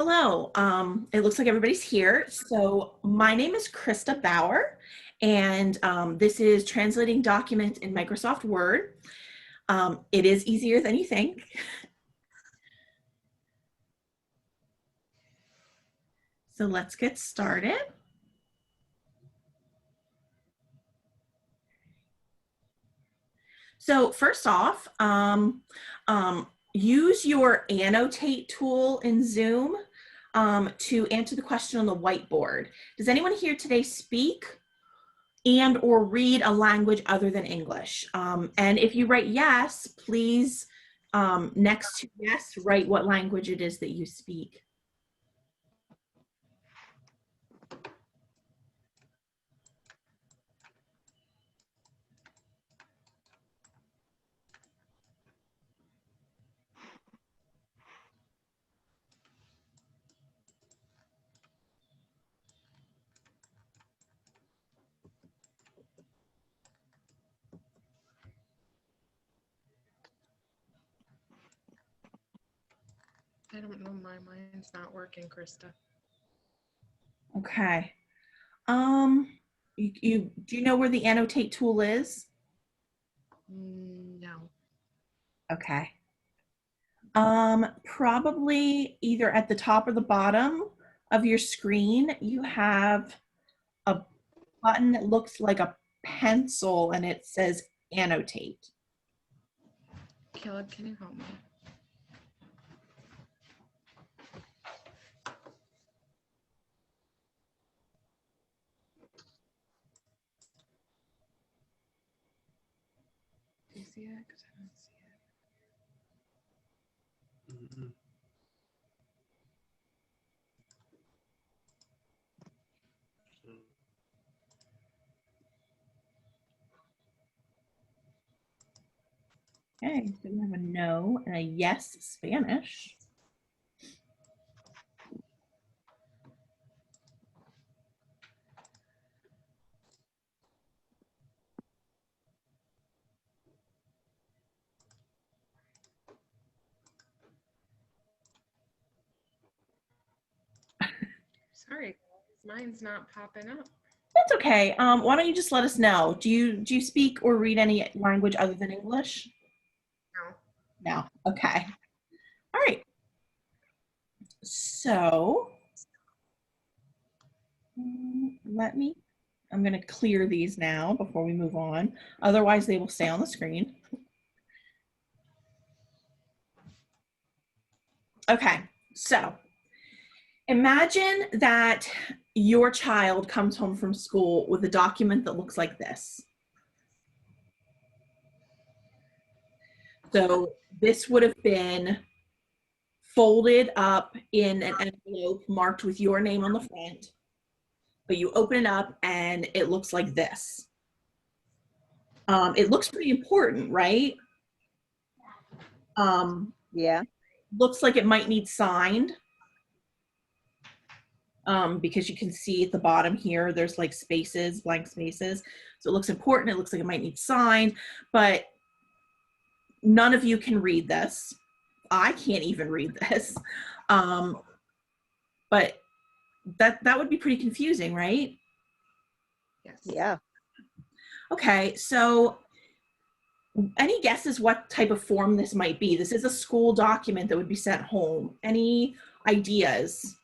Hello. It looks like everybody's here. So my name is Krista Bauer, and this is translating documents in Microsoft Word. It is easier than you think. So let's get started. So first off, use your Annotate tool in Zoom to answer the question on the whiteboard. Does anyone here today speak and or read a language other than English? And if you write yes, please, next to yes, write what language it is that you speak. I don't know, my mind's not working, Krista. Okay. Do you know where the Annotate tool is? No. Okay. Probably either at the top or the bottom of your screen, you have a button that looks like a pencil and it says Annotate. Caleb, can you help me? Do you see it? Because I don't see it. Okay, so we have a no and a yes Spanish. Sorry, mine's not popping up. That's okay. Why don't you just let us know? Do you speak or read any language other than English? No. No. Okay. All right. So I'm going to clear these now before we move on. Otherwise, they will stay on the screen. Okay. So imagine that your child comes home from school with a document that looks like this. So this would have been folded up in an envelope marked with your name on the front, but you open it up and it looks like this. It looks pretty important, right? Yeah. Looks like it might need signed. Because you can see at the bottom here, there's like spaces, blank spaces. So it looks important. It looks like it might need signed, but none of you can read this. I can't even read this. But that would be pretty confusing, right? Yes. Yeah. Okay, so any guesses what type of form this might be? This is a school document that would be sent home. Any ideas?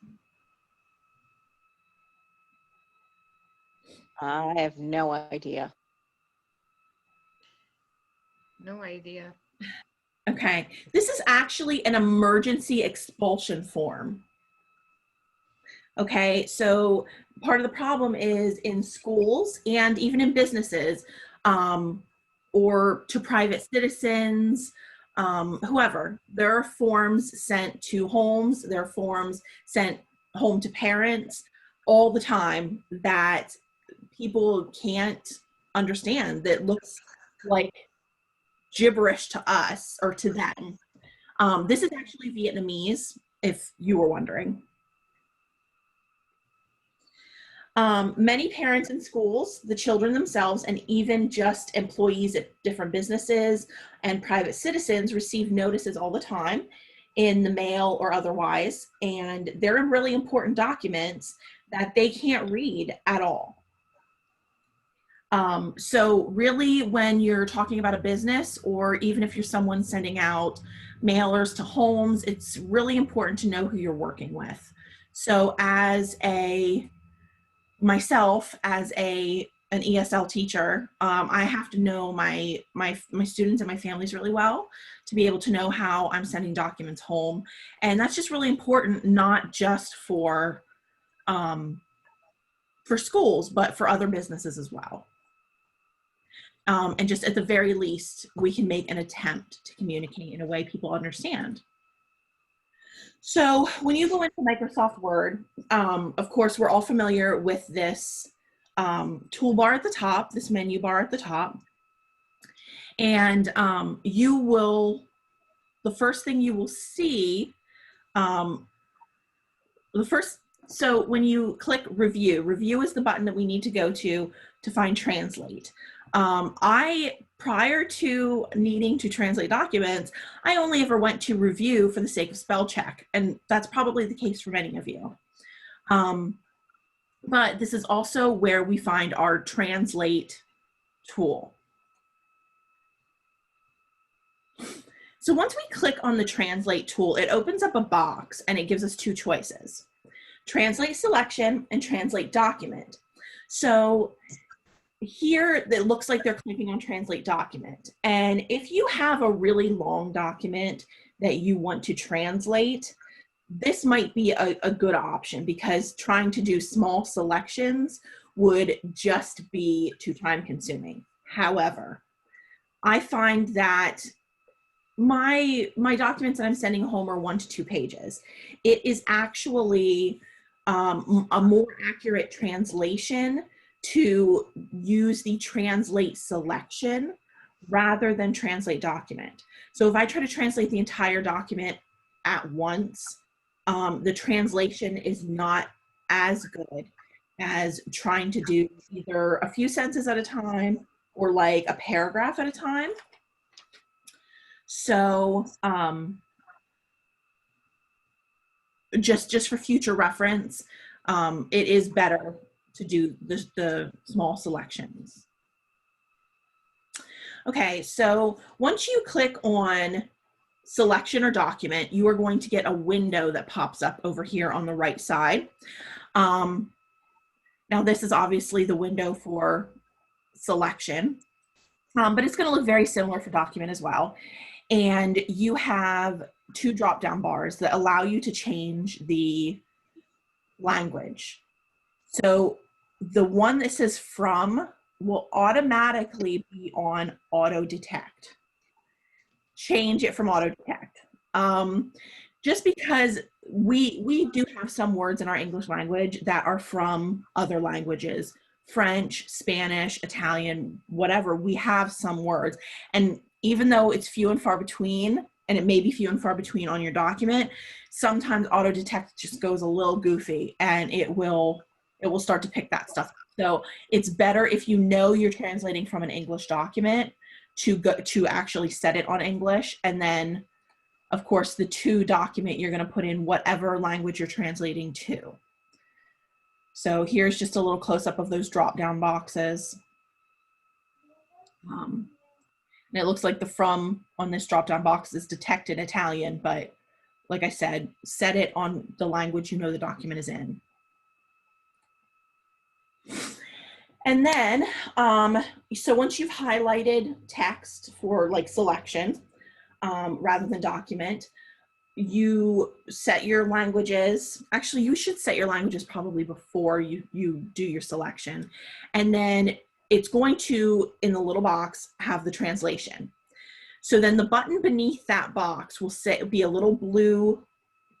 I have no idea. No idea. Okay, this is actually an emergency expulsion form. Okay, so part of the problem is in schools and even in businesses, or to private citizens, whoever, there are forms sent to homes, there are forms sent home to parents all the time that people can't understand, that looks like gibberish to us or to them. This is actually Vietnamese, if you were wondering. Many parents in schools, the children themselves, and even just employees at different businesses and private citizens receive notices all the time. in the mail or otherwise, and they're really important documents that they can't read at all. So really, when you're talking about a business, or even if you're someone sending out mailers to homes, it's really important to know who you're working with. So myself as an ESL teacher, I have to know my students and my families really well to be able to know how I'm sending documents home. And that's just really important, not just for schools, but for other businesses as well. And just at the very least, we can make an attempt to communicate in a way people understand. So when you go into Microsoft Word, of course, we're all familiar with this toolbar at the top, this menu bar at the top. And the first thing you will see, so when you click review is the button that we need to go to find translate. Prior to needing to translate documents, I only ever went to review for the sake of spell check, and that's probably the case for many of you. But this is also where we find our translate tool. So once we click on the translate tool, it opens up a box and it gives us two choices: translate selection and translate document. So here it looks like they're clicking on translate document. And if you have a really long document that you want to translate, this might be a good option, because trying to do small selections would just be too time consuming. However, I find that my documents that I'm sending home are 1 to 2 pages. It is actually a more accurate translation to use the translate selection rather than translate document. So if I try to translate the entire document at once, the translation is not as good as trying to do either a few sentences at a time or like a paragraph at a time. So just for future reference, it is better to do the small selections. Okay, so once you click on selection or document, you are going to get a window that pops up over here on the right side. Now this is obviously the window for selection, but it's going to look very similar for document as well. And you have 2 drop-down bars that allow you to change the language. So the one that says from will automatically be on auto detect. Change it from auto detect. Just because we do have some words in our English language that are from other languages, French, Spanish, Italian, whatever, we have some words. And even though it's few and far between, and it may be few and far between on your document, sometimes auto detect just goes a little goofy and it will start to pick that stuff up. So it's better if you know you're translating from an English document to actually set it on English, and then of course the to document you're going to put in whatever language you're translating to. So here's just a little close-up of those drop-down boxes. And it looks like the from on this drop-down box is detected Italian, but like I said, set it on the language you know the document is in. And then, so once you've highlighted text for like selection rather than document, you set your languages. Actually, you should set your languages probably before you do your selection. And then it's going to, in the little box, have the translation. So then the button beneath that box will be a little blue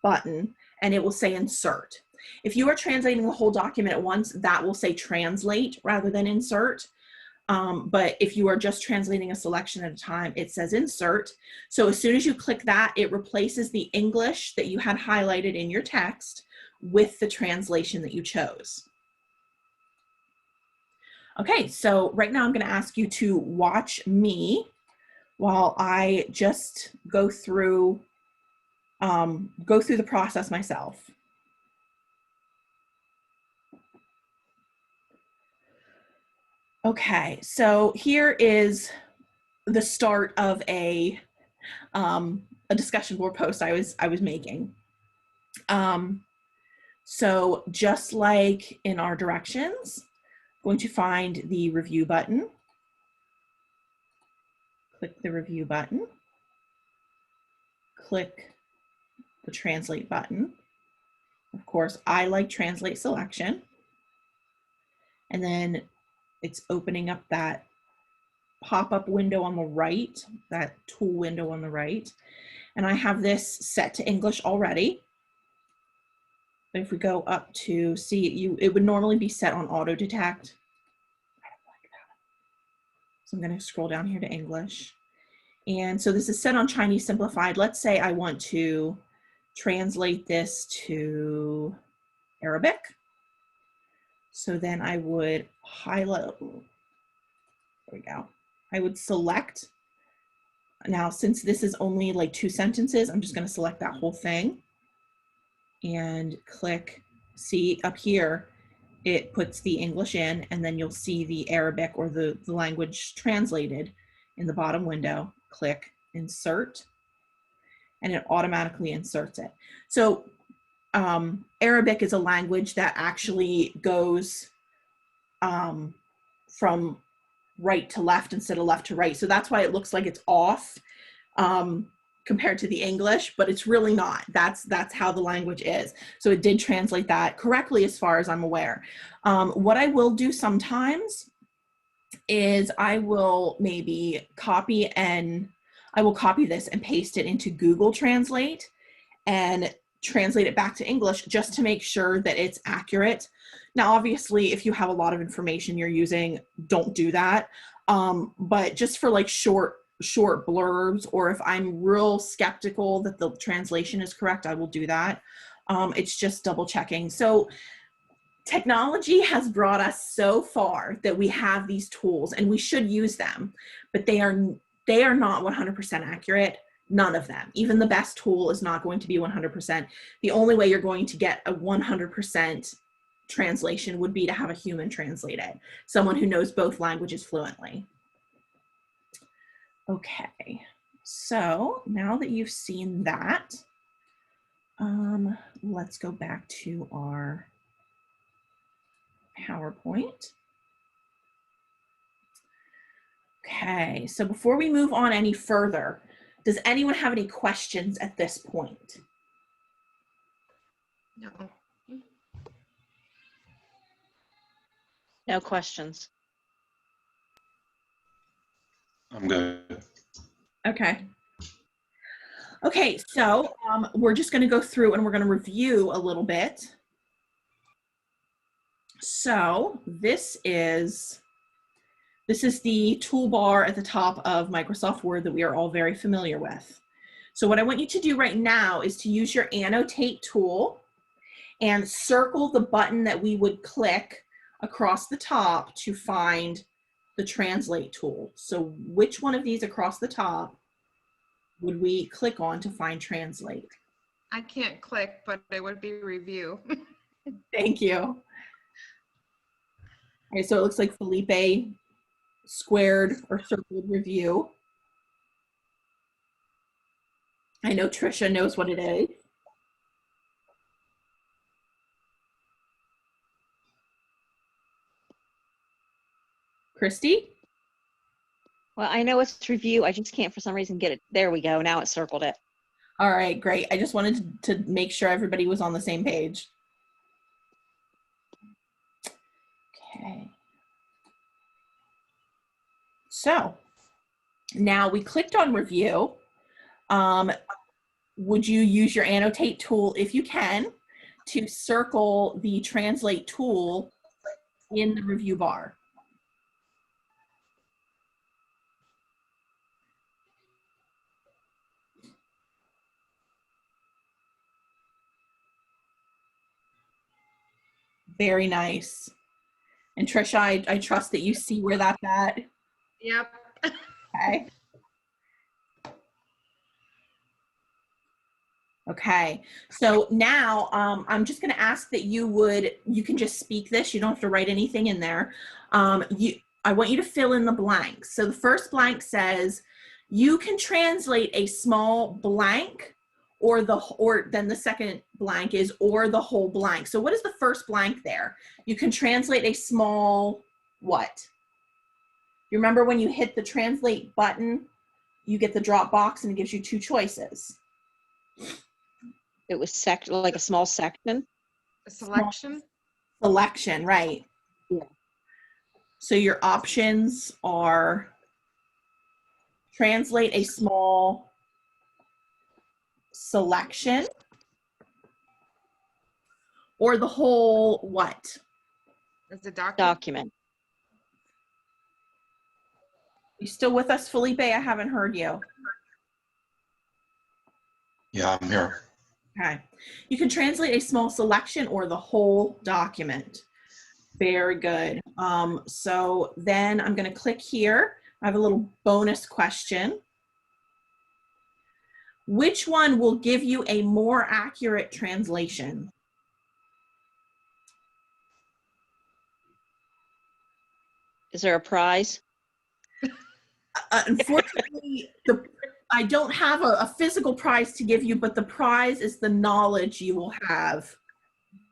button, and it will say insert. If you are translating the whole document at once, that will say translate rather than insert. But if you are just translating a selection at a time, it says insert. So as soon as you click that, it replaces the English that you had highlighted in your text with the translation that you chose. Okay, so right now I'm going to ask you to watch me while I just go through go through the process myself. Okay, so here is the start of a discussion board post I was making. So just like in our directions, I'm going to find the review button. Click the review button. Click the translate button. Of course, I like translate selection. And then it's opening up that pop-up window on the right, that tool window on the right. And I have this set to English already. But if we go up to see, it would normally be set on auto detect. So I'm going to scroll down here to English. And so this is set on Chinese simplified. Let's say I want to translate this to Arabic. So then I would highlight, there we go. I would select, now since this is only like 2 sentences, I'm just going to select that whole thing and click, see up here, it puts the English in, and then you'll see the Arabic or the language translated in the bottom window. Click insert, and it automatically inserts it. So Arabic is a language that actually goes from right to left instead of left to right. So that's why it looks like it's off compared to the English, but it's really not. That's how the language is. So it did translate that correctly as far as I'm aware. What I will do sometimes is I will maybe copy this and paste it into Google Translate and translate it back to English just to make sure that it's accurate. Now, obviously, if you have a lot of information you're using, don't do that. But just for like short blurbs, or if I'm real skeptical that the translation is correct, I will do that. It's just double checking. So technology has brought us so far that we have these tools and we should use them, but they are not 100% accurate. None of them. Even the best tool is not going to be 100%. The only way you're going to get a 100% translation would be to have a human translate it, someone who knows both languages fluently. Okay, so now that you've seen that, let's go back to our PowerPoint. Okay, so before we move on any further, does anyone have any questions at this point? No. No questions. I'm good. Okay. Okay, so we're just going to go through and we're going to review a little bit. So this is the toolbar at the top of Microsoft Word that we are all very familiar with. So what I want you to do right now is to use your Annotate tool and circle the button that we would click across the top to find the Translate tool. So which one of these across the top would we click on to find Translate? I can't click, but it would be review. Thank you. All right, so it looks like Felipe squared or circled review. I know Trisha knows what it is. Christy? Well, I know it's review. I just can't for some reason get it. There we go. Now it circled it. All right, great. I just wanted to make sure everybody was on the same page. Okay. So now we clicked on review. Would you use your Annotate tool, if you can, to circle the Translate tool in the review bar? Very nice. And Trisha, I trust that you see where that's at. Yep. Okay. Okay, so now I'm just going to ask that you can just speak this. You don't have to write anything in there. I want you to fill in the blanks. So the first blank says, you can translate a small blank, or then the second blank is or the whole blank. So what is the first blank there? You can translate a small what? You remember when you hit the translate button, you get the drop box and it gives you two choices. It was like a small section. A selection? Selection, right. Yeah. So your options are translate a small selection, or the whole what? It's a document. Document. You still with us, Felipe? I haven't heard you. Yeah, I'm here. Okay. You can translate a small selection or the whole document. Very good. So then I'm going to click here. I have a little bonus question. Which one will give you a more accurate translation? Is there a prize? Unfortunately, I don't have a physical prize to give you, but the prize is the knowledge you will have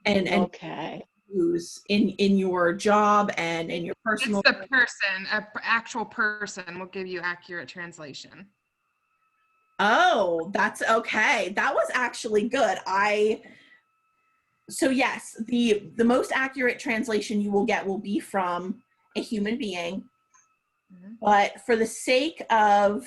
and Okay. use in your job and in your personal. It's the person, actual person will give you accurate translation. Oh, that's okay. That was actually good. So yes, the most accurate translation you will get will be from a human being. Mm-hmm. But for the sake of,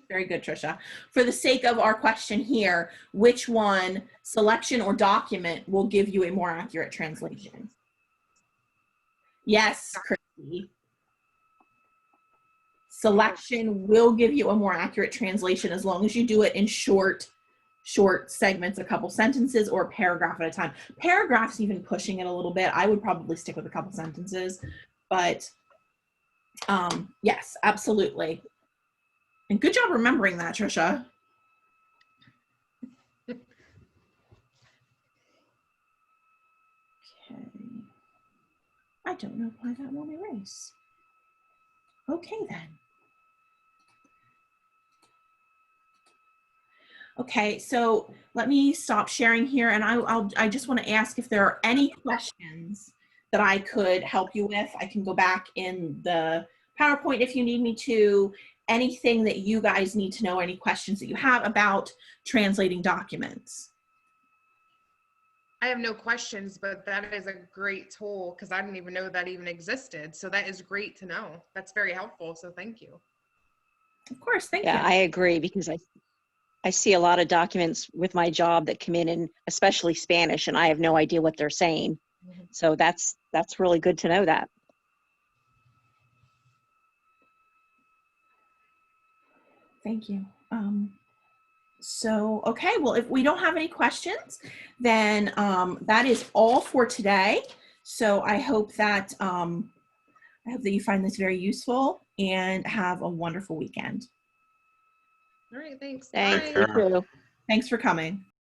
very good, Trisha. For the sake of our question here, which one, selection or document, will give you a more accurate translation? Yes, Christy. Selection will give you a more accurate translation as long as you do it in short segments, a couple sentences or a paragraph at a time. Paragraphs even pushing it a little bit. I would probably stick with a couple sentences, but yes, absolutely. And good job remembering that, Trisha. Okay. I don't know why that won't erase. Okay then. Okay, so let me stop sharing here, and I just want to ask if there are any questions that I could help you with. I can go back in the PowerPoint if you need me to. Anything that you guys need to know, any questions that you have about translating documents. I have no questions, but that is a great tool because I didn't even know that even existed. So that is great to know. That's very helpful. So thank you. Of course, thank Yeah, you. I agree because I see a lot of documents with my job that come in especially Spanish, and I have no idea what they're saying. Mhm. So that's really good to know that. Thank you. So, okay, well, if we don't have any questions, then that is all for today. So I hope that you find this very useful and have a wonderful weekend. All right, thanks. Thanks. Bye. You too. Thanks for coming.